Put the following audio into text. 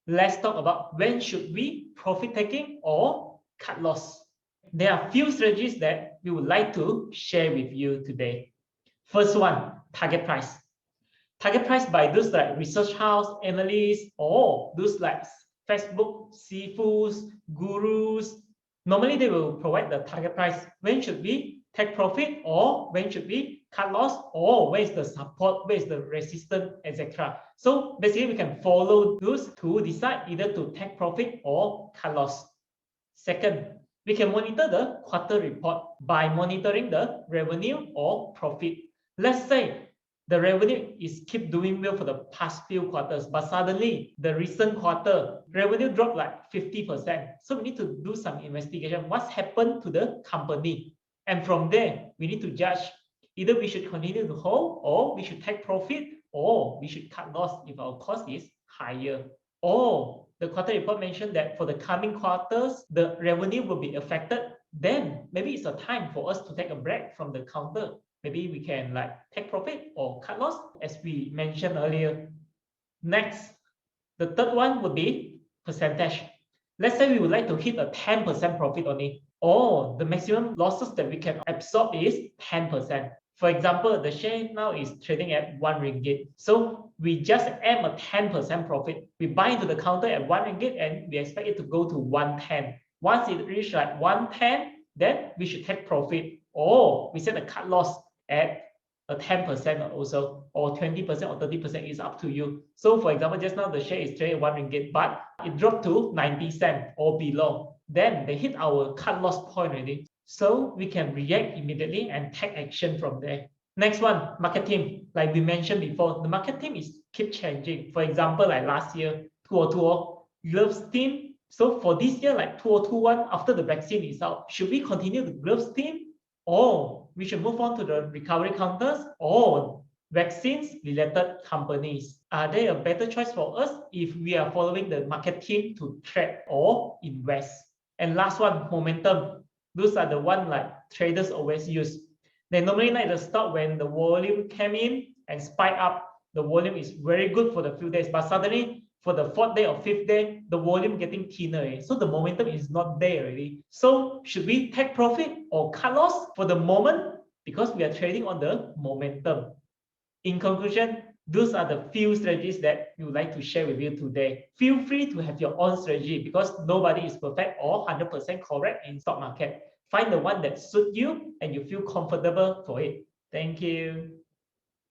Let's talk about when should we profit taking or cut loss. There are few strategies that we would like to share with you today. First one, target price. Target price by those like research house, analysts, or those like Facebook, seafoods, gurus. Normally, they will provide the target price. When should we take profit, or when should we cut loss, or where is the support, where is the resistance, etc. So basically, we can follow those to decide either to take profit or cut loss. Second, we can monitor the quarter report by monitoring the revenue or profit. Let's say the revenue is keep doing well for the past few quarters, but suddenly the recent quarter revenue dropped like 50%. So we need to do some investigation. What's happened to the company? And from there, we need to judge either we should continue to hold, or we should take profit, or we should cut loss if our cost is higher. Or the quarter report mentioned that for the coming quarters, the revenue will be affected. Then maybe it's a time for us to take a break from the counter. Maybe we can like take profit or cut loss, as we mentioned earlier. Next, the third one would be percentage. Let's say we would like to hit a 10% profit only, or the maximum losses that we can absorb is 10%. For example, the share now is trading at 1 ringgit. So we just aim a 10% profit. We buy into the counter at 1 ringgit and we expect it to go to 110. Once it reaches like 110, then we should take profit, or we set a cut loss at a 10% also, or 20% or 30% is up to you. So for example, just now the share is trading 1 ringgit, but it dropped to 90 cents or below. Then they hit our cut loss point already. So we can react immediately and take action from there. Next one, market team. Like we mentioned before, the market team is keep changing. For example, like last year, 2020 gloves team. So for this year, like 2021, after the vaccine is out, should we continue the gloves team, or we should move on to the recovery counters or vaccines related companies? Are there a better choice for us if we are following the market team to trade or invest? And last one, momentum. Those are the one like traders always use. They normally like the stock when the volume came in and spike up. The volume is very good for the few days, but suddenly for the 4th day or 5th day, the volume getting thinner. So the momentum is not there already. So should we take profit or cut loss for the moment? Because we are trading on the momentum. In conclusion, those are the few strategies that we would like to share with you today. Feel free to have your own strategy, because nobody is perfect or 100% correct in stock market. Find the one that suits you and you feel comfortable for it. Thank you.